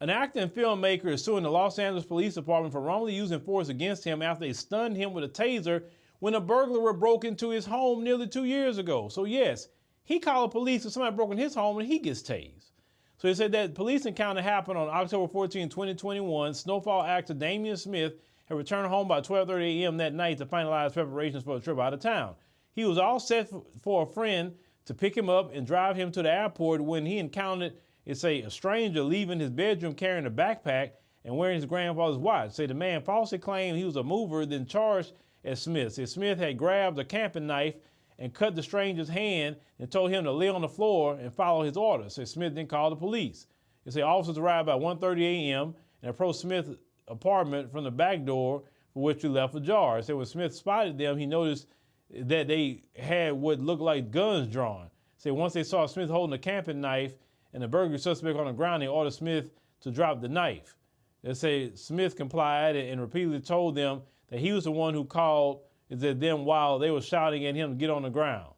An actor and filmmaker is suing the Los Angeles Police Department for wrongly using force against him after they stunned him with a taser when a burglar broke into his home nearly 2 years ago. So yes, he called the police if somebody broke in his home and he gets tased. So he said that police encounter happened on October 14, 2021. Snowfall actor Damien Smith had returned home by 12:30 a.m. that night to finalize preparations for a trip out of town. He was all set for a friend to pick him up and drive him to the airport when he encountered, a stranger leaving his bedroom carrying a backpack and wearing his grandfather's watch. The man falsely claimed he was a mover, then charged as Smith. Smith had grabbed a camping knife and cut the stranger's hand and told him to lay on the floor and follow his orders. Smith then called the police. Officers arrived by 1:30 a.m. and approached Smith's apartment from the back door, for which he left ajar. When Smith spotted them, he noticed that they had what looked like guns drawn. Once they saw Smith holding a camping knife and the burglary suspect on the ground, they ordered Smith to drop the knife. They say Smith complied and repeatedly told them that he was the one who called them while they were shouting at him to get on the ground.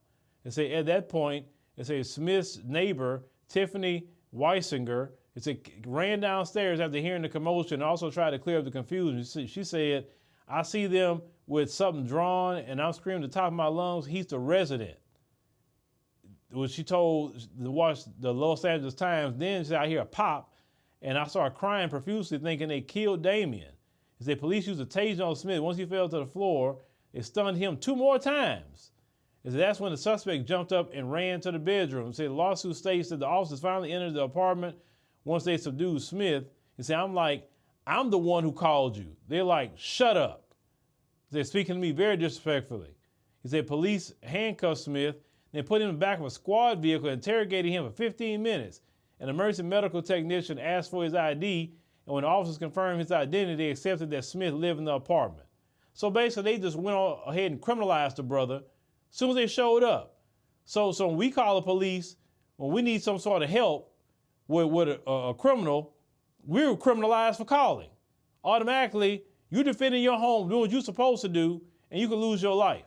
At that point, Smith's neighbor, Tiffany Weisinger, ran downstairs after hearing the commotion and also tried to clear up the confusion. She said, "I see them with something drawn and I'm screaming at the top of my lungs, he's the resident." When she told the Los Angeles Times, then she said, "I hear a pop and I started crying profusely thinking they killed Damien." Police used a taser on Smith. Once he fell to the floor, it stunned him 2 more times. That's when the suspect jumped up and ran to the bedroom. The lawsuit states that the officers finally entered the apartment once they subdued Smith. I'm the one who called you. They're like, shut up. They're speaking to me very disrespectfully. Police handcuffed Smith, then put him in the back of a squad vehicle and interrogated him for 15 minutes. An emergency medical technician asked for his ID, and when the officers confirmed his identity, they accepted that Smith lived in the apartment. So basically, they just went ahead and criminalized the brother as soon as they showed up. So when we call the police, when we need some sort of help with a criminal, we're criminalized for calling. Automatically, you're defending your home, doing what you're supposed to do, and you can lose your life.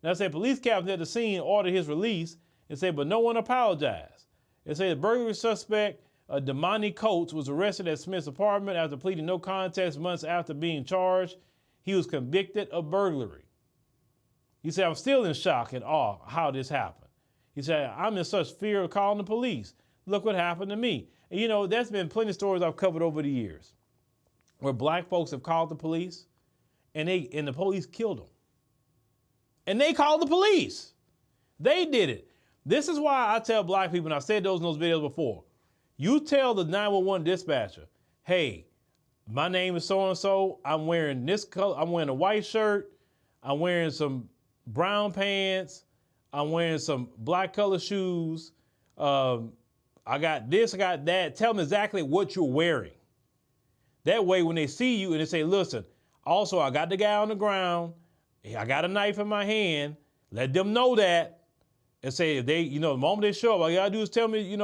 Now, police captain at the scene ordered his release and but no one apologized. The burglary suspect, Damani Coates, was arrested at Smith's apartment after pleading no contest months after being charged. He was convicted of burglary. He said, "I'm still in shock and awe how this happened." He said, "I'm in such fear of calling the police. Look what happened to me." And there's been plenty of stories I've covered over the years where black folks have called the police and the police killed them. And they called the police. They did it. This is why I tell black people, and I've said those in those videos before, you tell the 911 dispatcher, "Hey, my name is so-and-so. I'm wearing this color. I'm wearing a white shirt. I'm wearing some brown pants. I'm wearing some black color shoes. I got this, I got that." Tell them exactly what you're wearing. That way, when they see you and they say, "Listen, also I got the guy on the ground. I got a knife in my hand," let them know that. And say, if they, the moment they show up, all you gotta do is tell me,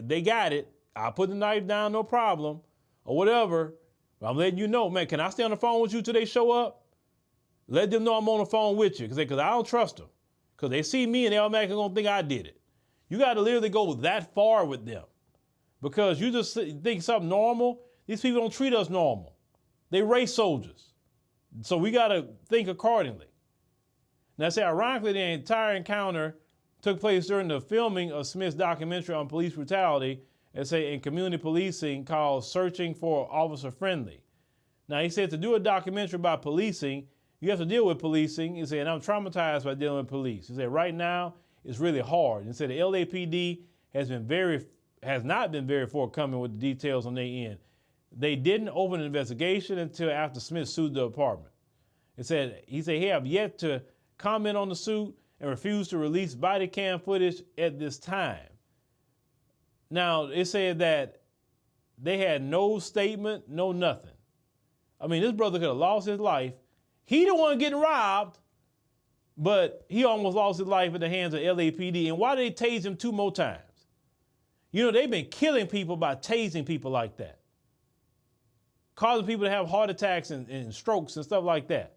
they got it. I'll put the knife down, no problem, or whatever. But I'm letting you know, man, can I stay on the phone with you till they show up? Let them know I'm on the phone with you, because I don't trust them. Because they see me and they automatically gonna think I did it. You gotta literally go that far with them. Because you just think something normal, these people don't treat us normal. They race soldiers. So we gotta think accordingly. Now, ironically, the entire encounter took place during the filming of Smith's documentary on police brutality, in community policing called Searching for Officer Friendly. Now, he said to do a documentary about policing, you have to deal with policing. He said, and I'm traumatized by dealing with police. He said, right now, it's really hard. He said the LAPD has not been very forthcoming with the details on their end. They didn't open an investigation until after Smith sued the apartment. He said he have yet to comment on the suit and refused to release body cam footage at this time. Now, it said that they had no statement, no nothing. This brother could have lost his life. He the one getting robbed, but he almost lost his life at the hands of LAPD. And why did they tase him 2 more times? They've been killing people by tasing people like that, causing people to have heart attacks and strokes and stuff like that.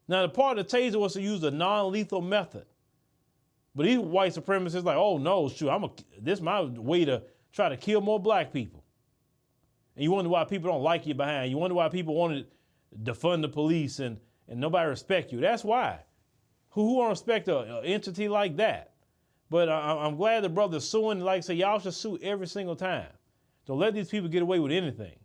Now, the part of the taser was to use a non-lethal method. But these white supremacists like, oh no, shoot, this is my way to try to kill more black people. And you wonder why people don't like you behind. You wonder why people want to defund the police and nobody respect you. That's why. Who want to respect an entity like that? But I'm glad the brother's suing. Like I say, y'all should sue every single time. Don't let these people get away with anything.